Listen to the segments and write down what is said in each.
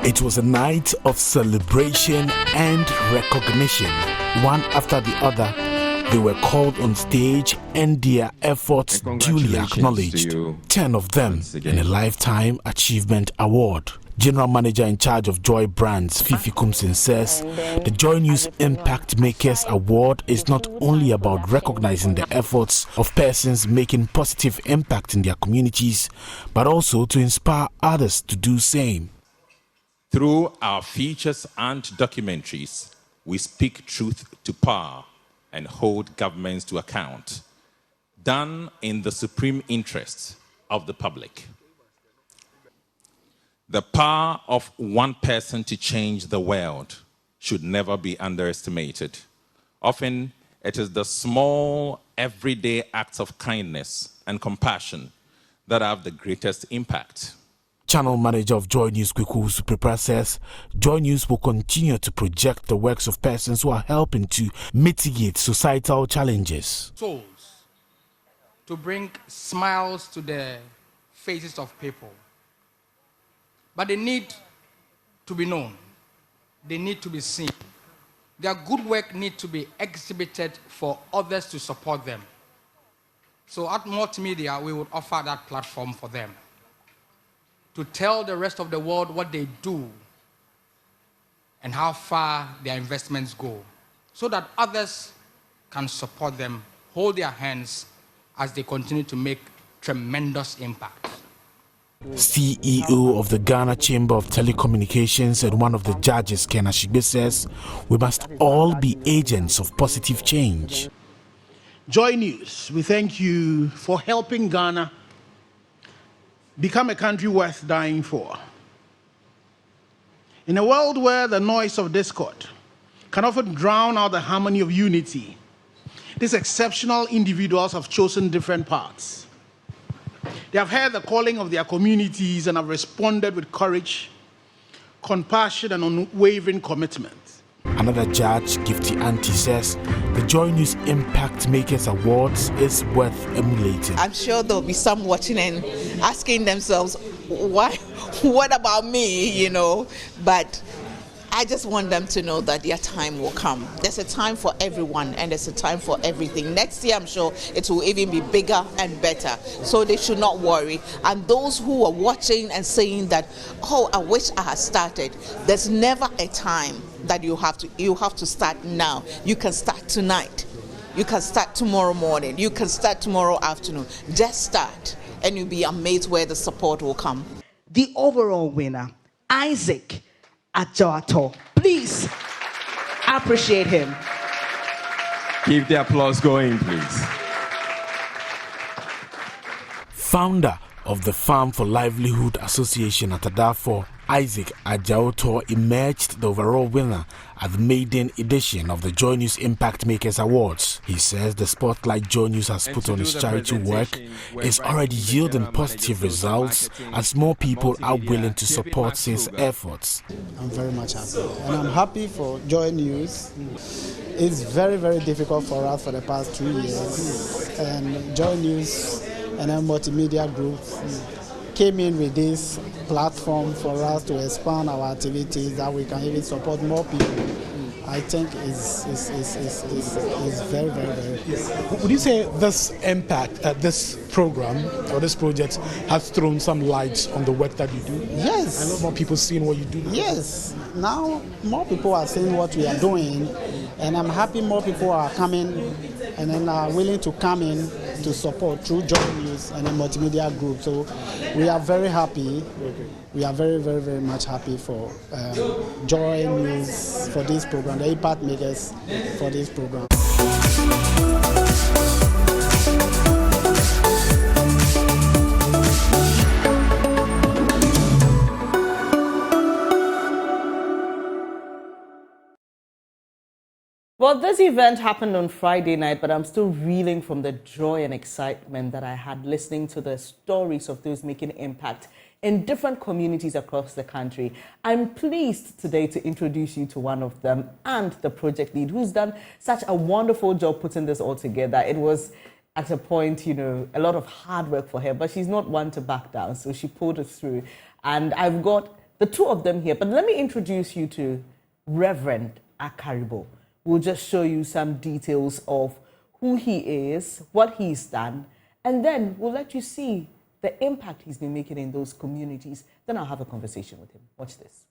It was a night of celebration and recognition. One after the other, they were called on stage and their efforts duly acknowledged. 10 of them in a Lifetime Achievement Award. General Manager in charge of Joy Brands, Fifi Kumsin, says the JoyNews Impact Makers Award is not only about recognizing the efforts of persons making positive impact in their communities, but also to inspire others to do same. Through our features and documentaries, we speak truth to power and hold governments to account, done in the supreme interest of the public. The power of one person to change the world should never be underestimated. Often, it is the small, everyday acts of kindness and compassion that have the greatest impact. Channel Manager of JoyNews, Kwiku Suprepra, says JoyNews will continue to project the works of persons who are helping to mitigate societal challenges. Souls, to bring smiles to the faces of people. But they need to be known. They need to be seen. Their good work needs to be exhibited for others to support them. So at Multimedia, we would offer that platform for them, to tell the rest of the world what they do and how far their investments go, so that others can support them, hold their hands as they continue to make tremendous impact. CEO of the Ghana Chamber of Telecommunications and one of the judges, Ken Ashigbe, says we must all be agents of positive change. JoyNews, we thank you for helping Ghana become a country worth dying for. In a world where the noise of discord can often drown out the harmony of unity, these exceptional individuals have chosen different paths. They have heard the calling of their communities and have responded with courage, compassion, and unwavering commitment. Another judge, Gifty Auntie, says the JoyNews Impact Makers Awards is worth emulating. I'm sure there'll be some watching and asking themselves, why? What about me, But I just want them to know that their time will come. There's a time for everyone and there's a time for everything. Next year, I'm sure it will even be bigger and better. So they should not worry. And those who are watching and saying that, oh, I wish I had started, there's never a time that you have to start now. You can start tonight. You can start tomorrow morning. You can start tomorrow afternoon. Just start and you'll be amazed where the support will come. The overall winner, Isaac Ajato. Please appreciate him. Keep the applause going, please. Founder of the Farm for Livelihood Association at Adafo, Isaac Ajaoto, emerged the overall winner at the maiden edition of the JoyNews Impact Makers Awards. He says the spotlight JoyNews has put on his charity work is already yielding positive results as more people are willing to support his efforts. I'm very much happy, and I'm happy for JoyNews. It's very, very difficult for us for the past 2 years, and JoyNews and our multimedia group came in with this platform for us to expand our activities, that we can even support more people. I think is very, very, very. Would you say this impact, this program or this project has thrown some light on the work that you do? Yes. A lot more people seeing what you do now. Yes. Now more people are seeing what we are doing, and I'm happy more people are coming and then are willing to come in to support through JoyNews and the multimedia group. So we are very happy. We are very, very, very much happy for JoyNews for this program, the Impact Makers for this program. Well, this event happened on Friday night, but I'm still reeling from the joy and excitement that I had listening to the stories of those making impact in different communities across the country. I'm pleased today to introduce you to one of them and the project lead who's done such a wonderful job putting this all together. It was at a point, a lot of hard work for her, but she's not one to back down, so she pulled us through. And I've got the two of them here. But let me introduce you to Reverend Akaribo. We'll just show you some details of who he is, what he's done, and then we'll let you see the impact he's been making in those communities. Then I'll have a conversation with him. Watch this.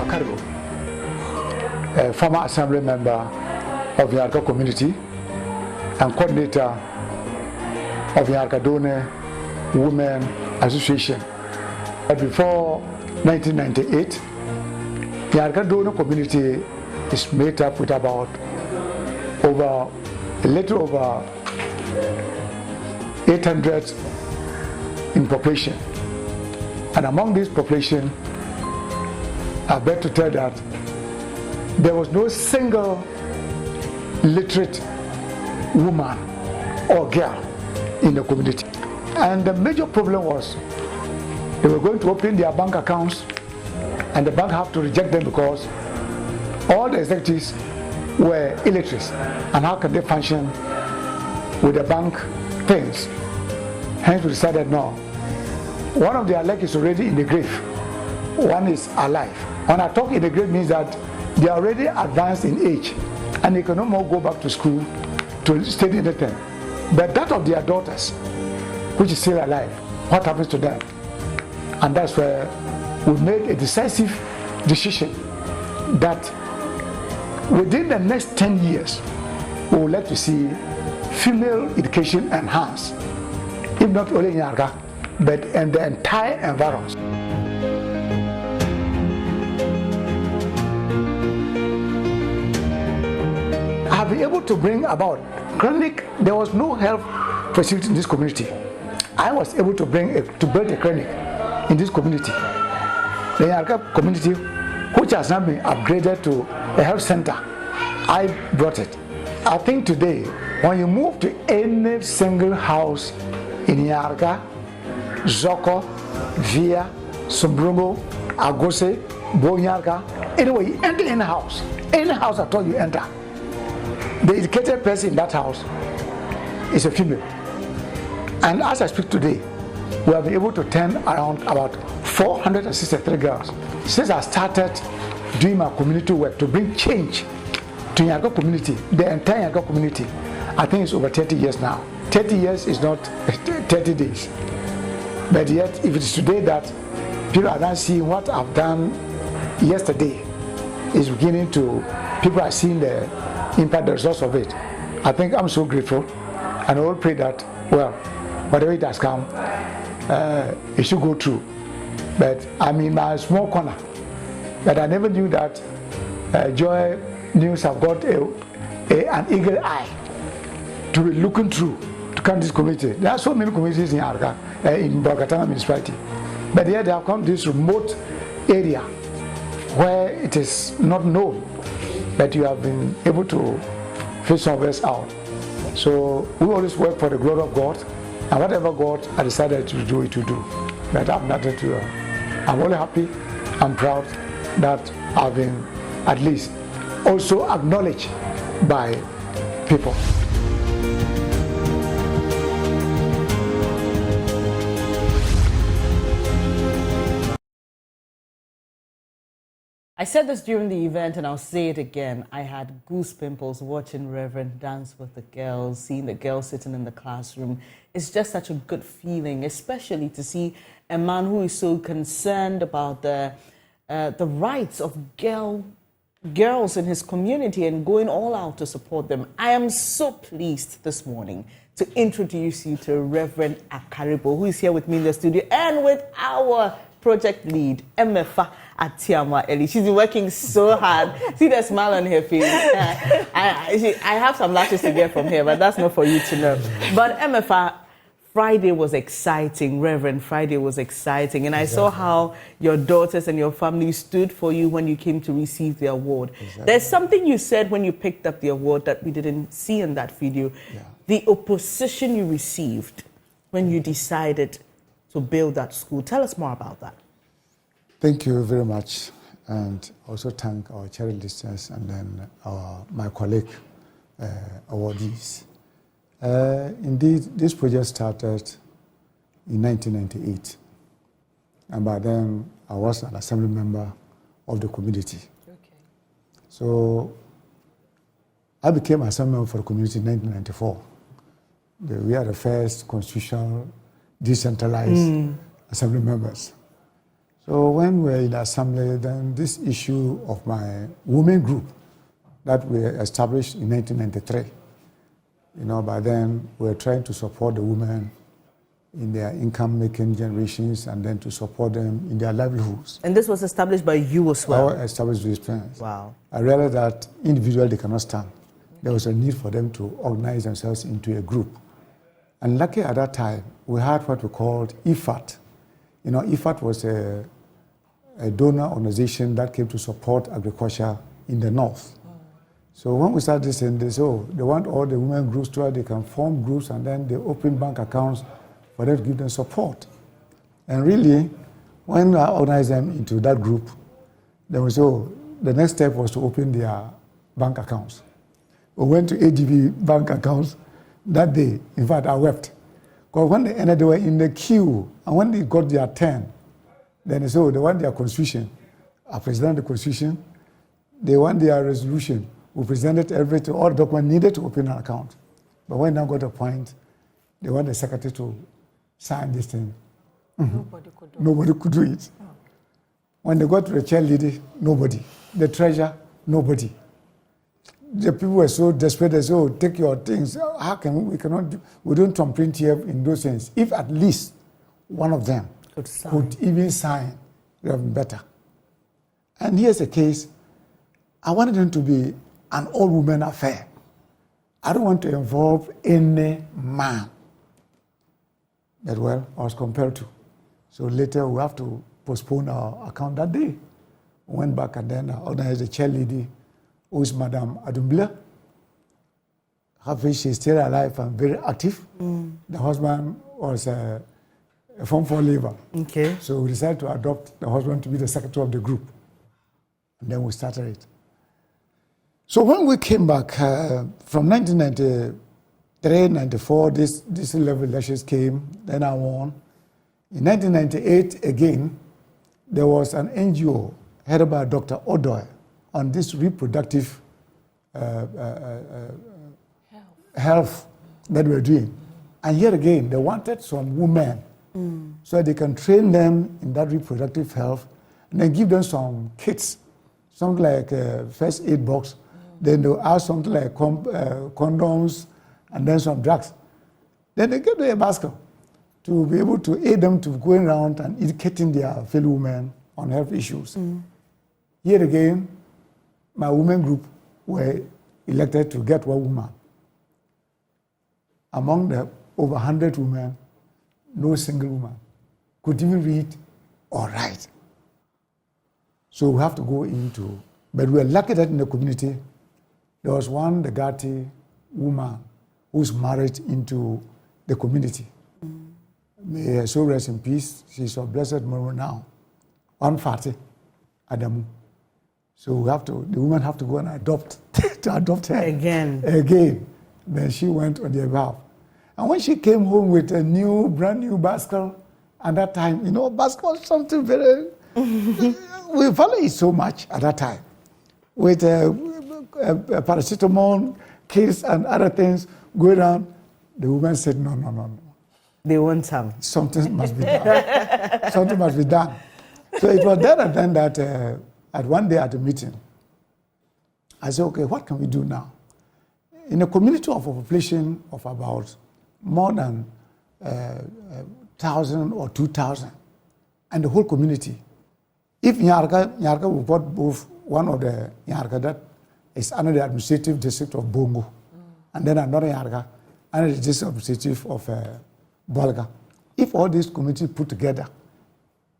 Akaribo, a former assembly member of the Yarka community and coordinator of the Yarkadone Women Association. Before 1998, the Yarkadone community is made up with about a little over 800 in population. And among this population, I beg to tell that there was no single literate woman or girl in the community. And the major problem was they were going to open their bank accounts and the bank have to reject them because all the executives were illiterate. And how can they function with the bank things? Hence we decided no. One of their legs is already in the grave. One is alive. When I talk in the grave means that they are already advanced in age and they can no more go back to school to study anything. But that of their daughters, which is still alive, what happens to them? And that's where we made a decisive decision that within the next 10 years, we would like to see female education enhanced, if not only in Yarka, but in the entire environment. I have been able to bring about clinic. There was no health facility in this community. I was able to build a clinic in this community. The Yarka community, which has now been upgraded to a health center, I brought it. I think today, when you move to any single house in Yarka, Zoko, Via, Sombrongo, Agose, Bonyarka, anyway, you enter any house at all you enter, the educated person in that house is a female. And as I speak today, we have been able to turn around about 463 girls. Since I started doing my community work to bring change to Yarka community, the entire Yarka community, I think it's over 30 years now. 30 years is not 30 days. But yet, if it's today that people are now seeing what I've done yesterday, is beginning to, people are seeing the impact, the results of it. I think I'm so grateful, and I will pray that, well, whatever it has come, it should go through. But I'm in my small corner. But I never knew that Joy News have got an eagle eye to be looking through to come to this community. There are so many communities in Yarka, in Bolgatanga municipality. But yet they have come to this remote area where it is not known that you have been able to fish some of us out. So we always work for the glory of God, and whatever God has decided to do, it to do. But I have nothing to do. I'm only happy, I'm proud that I've been at least also acknowledged by people. I said this during the event and I'll say it again. I had goose pimples watching Reverend dance with the girls, seeing the girls sitting in the classroom. It's just such a good feeling, especially to see a man who is so concerned about the rights of girls in his community and going all out to support them. I am so pleased this morning to introduce you to Reverend Akaribo, who is here with me in the studio, and with our project lead, Emefa Atiama Eli. She's been working so hard. See the smile on her face. I have some lashes to get from here, but that's not for you to know. But Emefa, Friday was exciting. Reverend, Friday was exciting. And I saw how your daughters and your family stood for you when you came to receive the award. Exactly. There's something you said when you picked up the award that we didn't see in that video. Yeah. The opposition you received when you decided to build that school. Tell us more about that. Thank you very much. And also thank our charity listeners and then my colleague awardees. Indeed, this project started in 1998. And by then, I was an assembly member of the community. Okay. So I became assembly member for the community in 1994. We are the first constitutional decentralized assembly members. So when we were in the assembly, then this issue of my women group that we established in 1993, by then we were trying to support the women in their income-making generations and then to support them in their livelihoods. And this was established by you as well? I established these plans. Wow. I realized that individually they cannot stand. There was a need for them to organize themselves into a group. And lucky at that time, we had what we called IFAT. IFAT was a donor organization that came to support agriculture in the north. So when we started this, they want all the women groups to where they can form groups and then they open bank accounts for them to give them support. And really, when I organized them into that group, the next step was to open their bank accounts. We went to ADB bank accounts that day. In fact, I wept. Because when they ended, they were in the queue. And when they got their turn, then they want their constitution. I presented the constitution. They want their resolution. We presented everything, all the documents needed to open an account. But when they got a point, they want the secretary to sign this thing. Nobody could do it. When they got to the chair lady, nobody. The treasurer, nobody. The people were so desperate, they said, take your things. How can we cannot do, we don't thumbprint here in those things. If at least one of them could even sign, it would have been better. And here's a case. I wanted them to be an all-women affair. I don't want to involve any man. But well, I was compelled to. So later we have to postpone our account that day. We went back and then I organized a chair lady who is Madame Adumbila. Happy she's still alive and very active. The husband was a Form 4 labor. Okay. So we decided to adopt the husband to be the secretary of the group. And then we started it. So when we came back from 1993, 94, this level elections came, then I won. In 1998, again, there was an NGO headed by Dr. Odoy on this reproductive health that we're doing. And here again, they wanted some women so they can train them in that reproductive health and then give them some kits, something like a first aid box. Then they'll add something like condoms and then some drugs. Then they give them a basket to be able to aid them to going around and educating their fellow women on health issues. Here again, my women group were elected to get one woman. Among the over 100 women, no single woman could even read or write. So we have to go into, but we are lucky that in the community, there was one Degati woman who's married into the community. May her soul rest in peace. She's of blessed memory now. One Fati Adamu. So the women have to go and adopt her. Again. Then she went on their behalf. And when she came home with a brand new basket, at that time, basket was something very, we value it so much at that time. With paracetamol, kits and other things going on, the woman said, no. They want some. Something must be done. Something must be done. So it was then and then that at one day at a meeting, I said, okay, what can we do now? In a community of a population of about more than 1,000 or 2,000, and the whole community, if Nyarga will put both one of the Nyarga that is under the administrative district of Bongo, and then another Nyarga under the district administrative of Bolga. If all these communities put together,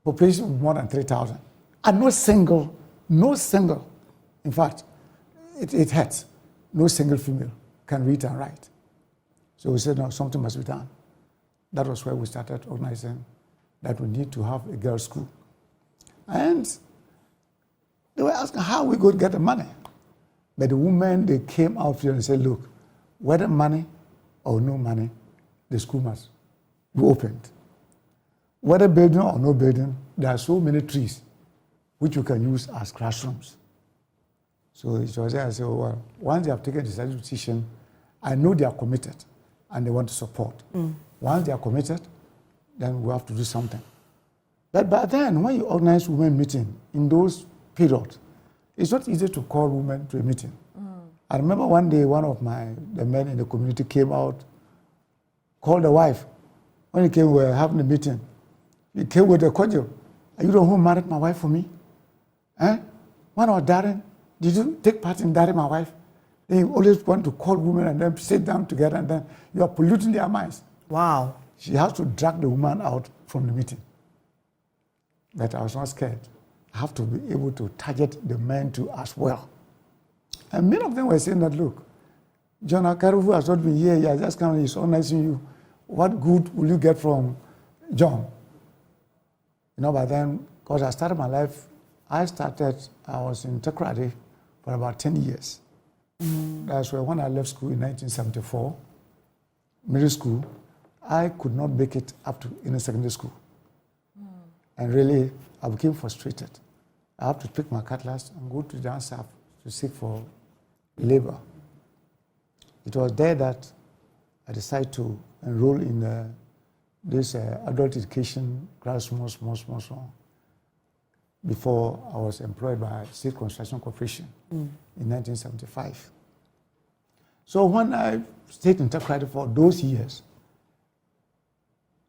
population of more than 3,000, and no single, in fact, it hurts, no single female can read and write. So we said, no, something must be done. That was where we started organizing that we need to have a girls' school. And They were asking how we could get the money. But the women, they came out here and said, look, whether money or no money, the school must be opened. Whether building or no building, there are so many trees which you can use as classrooms. So it was there, I said, well, once they have taken this decision, I know they are committed and they want to support. Once they are committed, then we have to do something. But by then, when you organize women meeting in those periods, it's not easy to call women to a meeting. I remember one day, one of the men in the community came out, called the wife. When he came, we were having a meeting. He came with a cordial. Are you the one who married my wife for me? Eh? When I was dating, did you take part in dating my wife? Then you always want to call women and then sit down together and then you are polluting their minds. Wow. She has to drag the woman out from the meeting. But I was not scared. I have to be able to target the men too as well. And many of them were saying that, look, John Akaru, who has not been here, he has just come and he's organizing you. What good will you get from John? You know, by then, because I started my life, I was in Tekrade for about 10 years. That's where when I left school in 1974, middle school, I could not make it up to in a secondary school. And really, I became frustrated. I have to pick my cutlass and go to the dance staff to seek for labor. It was there that I decided to enroll in this adult education classroom before I was employed by State Construction Corporation in 1975. So when I stayed in Tekrade for those years,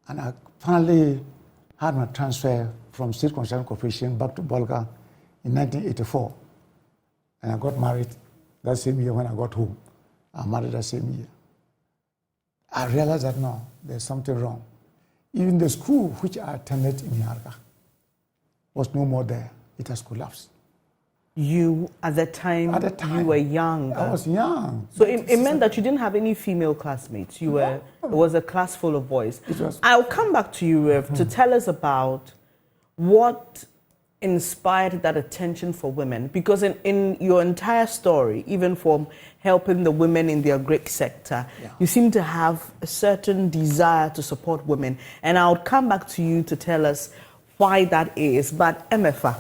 and I finally had my transfer from State Construction Corporation back to Bolga in 1984, and I got married that same year when I got home. I married that same year. I realized that no, there's something wrong. Even the school which I attended in Yarga was no more there. It has collapsed. You, at the time, you were young. I was young. So it meant that you didn't have any female classmates. You were, it was a class full of boys. I'll come back to you, Rev, to tell us about what inspired that attention for women. Because in your entire story, even from helping the women in the agric sector, you seem to have a certain desire to support women. And I'll come back to you to tell us why that is. But MFA,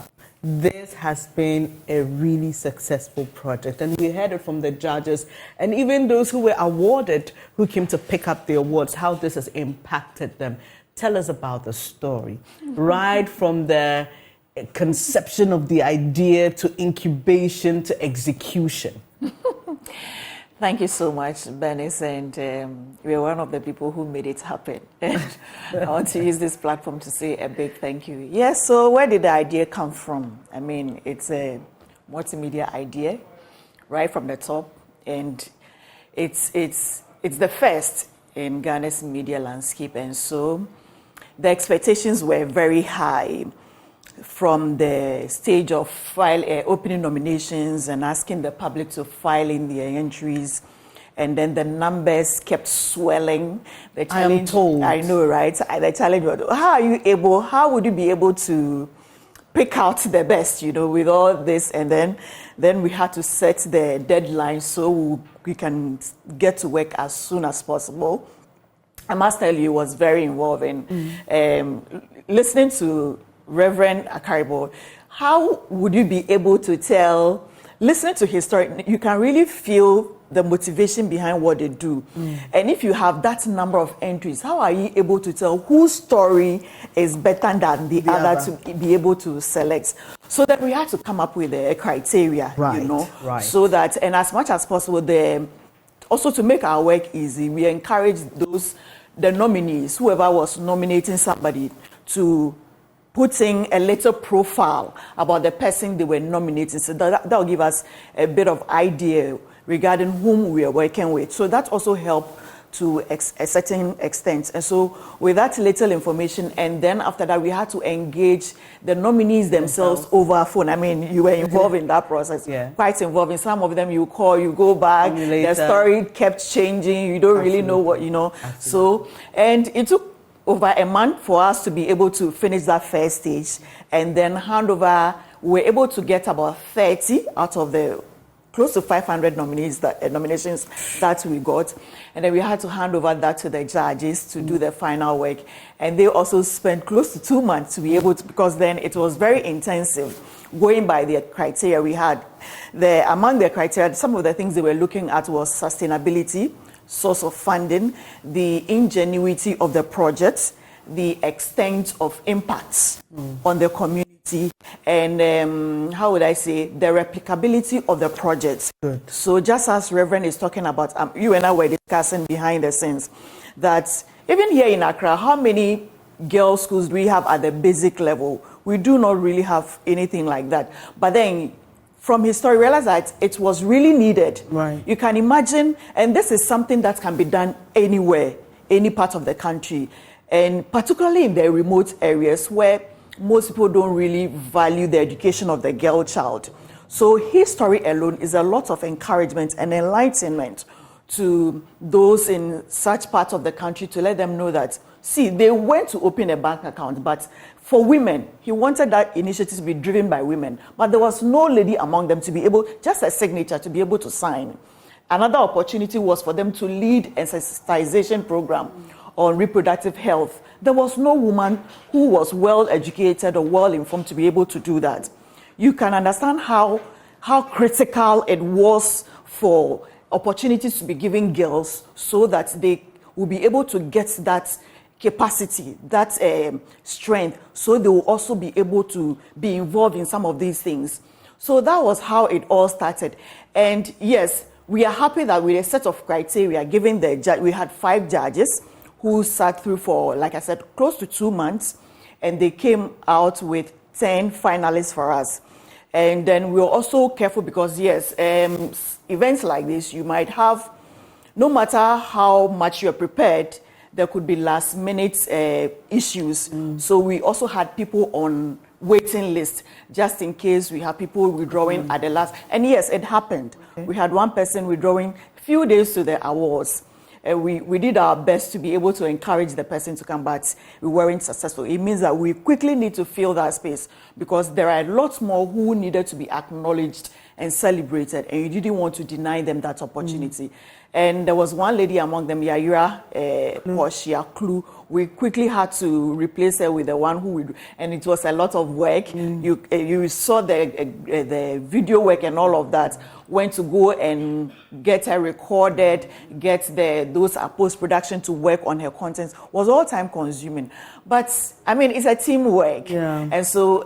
this has been a really successful project, and we heard it from the judges and even those who were awarded, who came to pick up the awards, how this has impacted them. Tell us about the story, right from the conception of the idea to incubation to execution. Thank you so much, Bernice, and we are one of the people who made it happen. I want to use this platform to say a big thank you. Yes, so where did the idea come from? I mean, it's a multimedia idea, right from the top, and it's the first in Ghana's media landscape, and so the expectations were very high from the stage of opening nominations and asking the public to file in their entries, and then the numbers kept swelling. The challenge, I am told. I know, right? The challenge was, how would you be able to pick out the best, with all this? And then we had to set the deadline so we can get to work as soon as possible. I must tell you, it was very involving. Listening to Reverend Akaribo, how would you be able to tell, listening to his story, you can really feel the motivation behind what they do. And if you have that number of entries, how are you able to tell whose story is better than the other to be able to select? So that we had to come up with a criteria, right. So that, and as much as possible, also to make our work easy, we encourage the nominees, whoever was nominating somebody, to putting a little profile about the person they were nominating. So that will give us a bit of idea regarding whom we are working with. So that also helped to a certain extent. And so with that little information, and then after that, we had to engage the nominees themselves over phone. I mean, you were involved in that process, quite involved. In some of them, you call, you go back, the story kept changing, you don't really know what, So, and it took over a month for us to be able to finish that first stage and then hand over we were able to get about 30 out of the close to 500 nominations that we got. And then we had to hand over that to the judges to do the final work. And they also spent close to 2 months to be able to, because then it was very intensive, going by the criteria we had. Among the criteria, some of the things they were looking at was sustainability, source of funding, the ingenuity of the projects, the extent of impacts on the community, and how would I say, the replicability of the projects. Good. So just as Reverend is talking about, you and I were discussing behind the scenes, that even here in Accra, how many girls' schools do we have at the basic level? We do not really have anything like that. But then, from his story, realize that it was really needed. Right. You can imagine, and this is something that can be done anywhere, any part of the country, and particularly in the remote areas where most people don't really value the education of the girl child. So his story alone is a lot of encouragement and enlightenment to those in such parts of the country, to let them know that, see, they went to open a bank account, but for women, he wanted that initiative to be driven by women, but there was no lady among them to be able, just a signature, to be able to sign. Another opportunity was for them to lead a sensitization program on reproductive health. There was no woman who was well educated or well informed to be able to do that. You can understand how critical it was for opportunities to be given girls so that they will be able to get that capacity, that strength, so they will also be able to be involved in some of these things. So that was how it all started. And yes, we are happy that with a set of criteria, given the judge, we had 5 judges who sat through for, like I said, close to 2 months, and they came out with 10 finalists for us. And then we were also careful because, yes, events like this, you might have, no matter how much you're prepared, there could be last minute issues. So we also had people on waiting list, just in case we have people withdrawing at the last. And yes, it happened. Okay. We had one person withdrawing a few days to the awards. We did our best to be able to encourage the person to come, but we weren't successful. It means that we quickly need to fill that space, because there are a lot more who needed to be acknowledged and celebrated, and you didn't want to deny them that opportunity. And there was one lady among them, Yaira Portia Clue. We quickly had to replace her with the one who we do, and it was a lot of work. You saw the video work and all of that. Went to go and get her recorded, get those post-production to work on her contents, was all time consuming. But I mean, it's a teamwork. Yeah.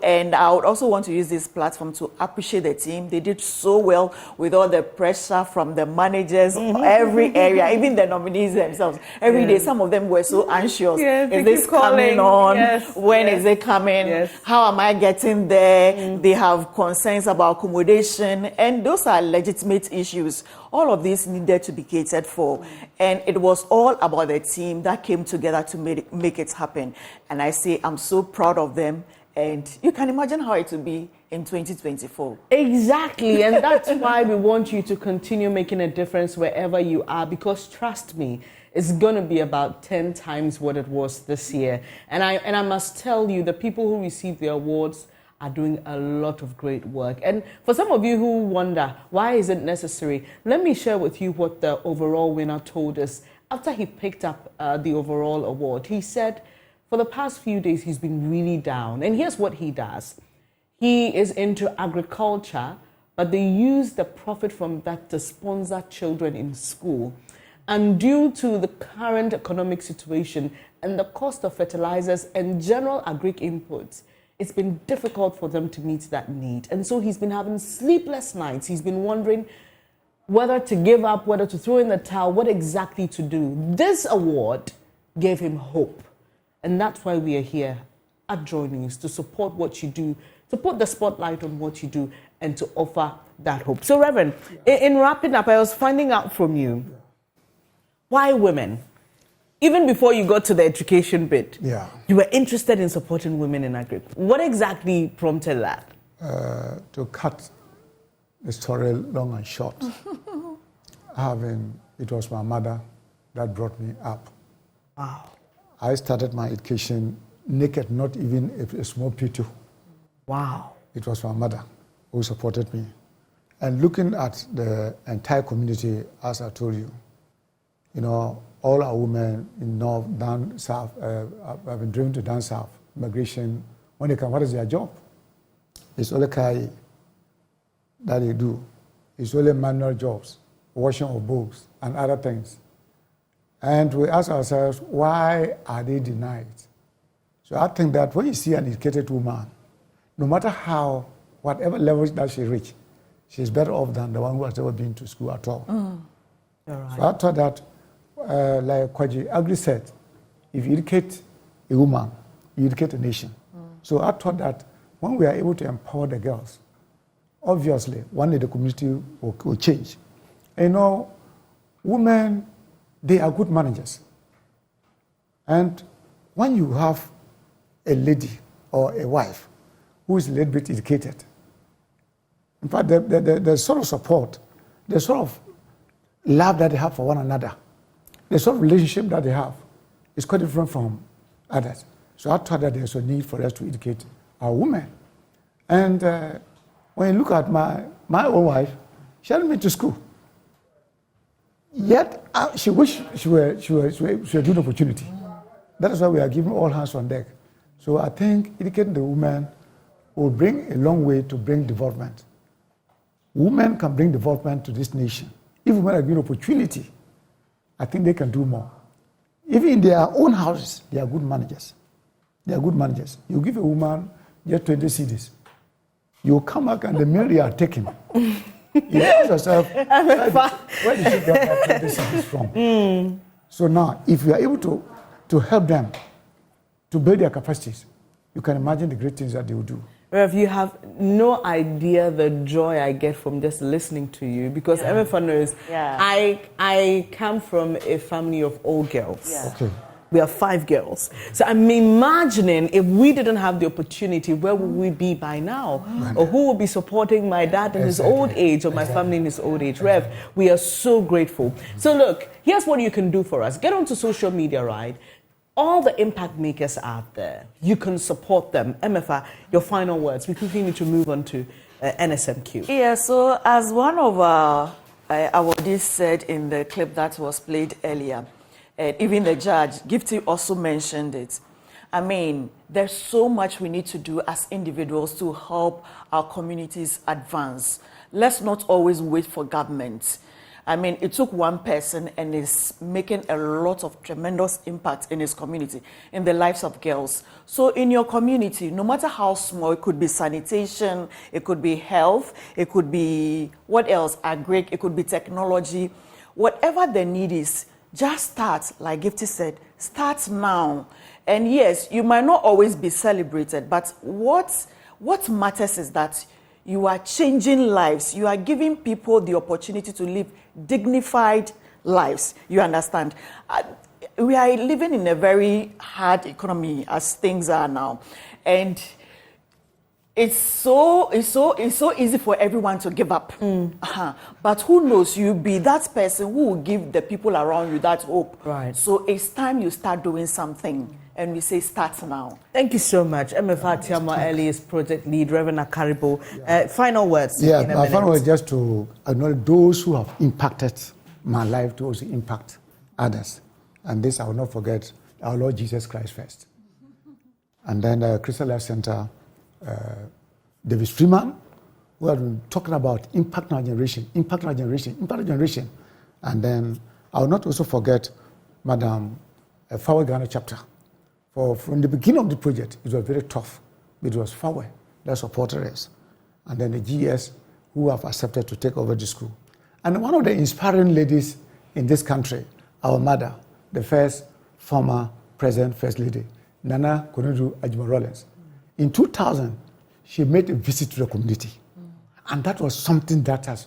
And I would also want to use this platform to appreciate the team. They did so well with all the pressure from the managers, every area, even the nominees themselves. Every day, some of them were so anxious. Yes, is this coming on? Yes. When is it coming? Yes. How am I getting there? They have concerns about accommodation, and those are legitimate issues. All of these needed to be catered for, and it was all about the team that came together to make it happen. And I say I'm so proud of them, and you can imagine how it will be in 2024. Exactly, and that's why we want you to continue making a difference wherever you are, because trust me, it's going to be about 10 times what it was this year. And I must tell you, the people who receive the awards are doing a lot of great work. And for some of you who wonder, why is it necessary? Let me share with you what the overall winner told us after he picked up the overall award. He said, for the past few days, he's been really down. And here's what he does. He is into agriculture, but they use the profit from that to sponsor children in school. And due to the current economic situation and the cost of fertilizers and general agric inputs, it's been difficult for them to meet that need. And so he's been having sleepless nights. He's been wondering whether to give up, whether to throw in the towel, what exactly to do. This award gave him hope. And that's why we are here at JoyNews, to support what you do, to put the spotlight on what you do, and to offer that hope. So, Reverend, in wrapping up, I was finding out from you, why women? Even before you got to the education bit, you were interested in supporting women in agriculture. What exactly prompted that? To cut the story long and short, it was my mother that brought me up. Wow. I started my education naked, not even a small pito. Wow. it was my mother who supported me. And looking at the entire community, as I told you, all our women in North, down South, have been driven to down South, migration. When they come, what is their job? It's only carry that they do. It's only manual jobs, washing of books and other things. And we ask ourselves, why are they denied? So I think that when you see an educated woman, no matter whatever level that she reach, she's better off than the one who has never been to school at all. Right. So I thought that, like Kwaji Agri said, if you educate a woman, you educate a nation. So I thought that when we are able to empower the girls, obviously, one day the community will change. Women, they are good managers. And when you have a lady or a wife who is a little bit educated, in fact, the sort of support, the sort of love that they have for one another, the sort of relationship that they have is quite different from others. So I thought that there's a need for us to educate our women. And when you look at my own wife, she hadn't been to school. Yet she wished she were given opportunity. That is why we are giving all hands on deck. So I think educating the women will bring a long way to bring development. Women can bring development to this nation. If women are given opportunity, I think they can do more. Even in their own houses, they are good managers. They are good managers. You give a woman just 20 cedis, you come back and the meal you are taking. You ask yourself, where did she get that 20 cedis from? So now, if you are able to help them to build their capacities, you can imagine the great things that they will do. Rev, you have no idea the joy I get from just listening to you, because MFA knows I come from a family of all girls. Yeah. Okay. We are 5 girls. So I'm imagining if we didn't have the opportunity, where would we be by now? Or who would be supporting my dad in his old age or my family in his old age? Rev, we are so grateful. So look, here's what you can do for us. Get onto social media, right? All the impact makers out there, you can support them. MFA, your final words. We quickly need to move on to NSMQ. Yeah, so as one of our awardees said in the clip that was played earlier, and even the judge, Gifty, also mentioned it. I mean, there's so much we need to do as individuals to help our communities advance. Let's not always wait for government. I mean, it took one person and is making a lot of tremendous impact in his community, in the lives of girls. So in your community, no matter how small, it could be sanitation, it could be health, it could be, what else, agri, it could be technology. Whatever the need is, just start, like Gifty said, start now. And yes, you might not always be celebrated, but what matters is that you are changing lives. You are giving people the opportunity to live dignified lives. You understand? We are living in a very hard economy as things are now. And it's so easy for everyone to give up. But who knows, you'll be that person who will give the people around you that hope. Right. So it's time you start doing something. And we say start now. Thank you so much. MFA Tiama Eli's project lead, Reverend Akaribo. Final words. Yeah, my final word is just to acknowledge those who have impacted my life to also impact others. And this I will not forget our Lord Jesus Christ first. And then the Crystal Life Center, David Freeman, who have been talking about impact our generation, impact our generation, impact our generation. And then I will not also forget Madam Fawe Ghana chapter. From the beginning of the project, it was very tough. It was Fawe that supported us. And then the GS who have accepted to take over the school. And one of the inspiring ladies in this country, our mother, the first former President, First Lady, Nana Konadu Ajima-Rawlings. In 2000, she made a visit to the community. And that was something that has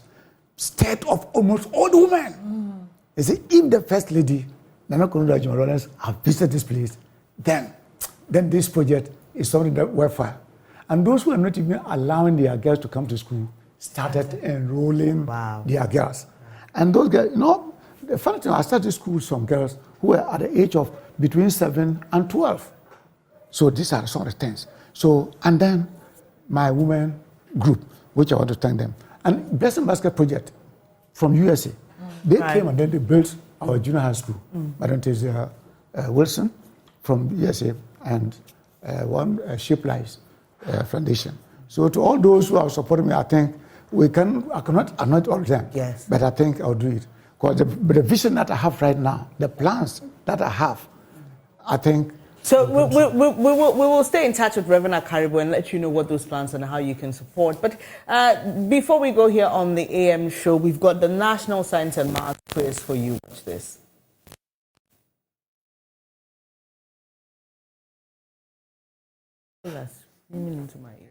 stirred up almost all the women. They say, if the First Lady, Nana Konadu Ajima-Rawlings, have visited this place, then this project is something that worthwhile. And those who are not even allowing their girls to come to school started enrolling their girls. And those girls, the funny thing, I started school with some girls who were at the age of between 7 and 12. So these are some of the things. So, and then my women group, which I want to thank them. And Blessing Basket Project from USA. They came and then they built our junior high school. Madam Tezia Wilson from USA and one Ship Lives Foundation. So to all those who are supporting me, I think I cannot anoint all of them. Yes. But I think I'll do it. Because the vision that I have right now, the plans that I have, I think. So we will stay in touch with Reverend Akaribo and let you know what those plans are and how you can support. But before we go here on the AM show, we've got the National Science and Math quiz for you. Watch this. That's screaming into my ear.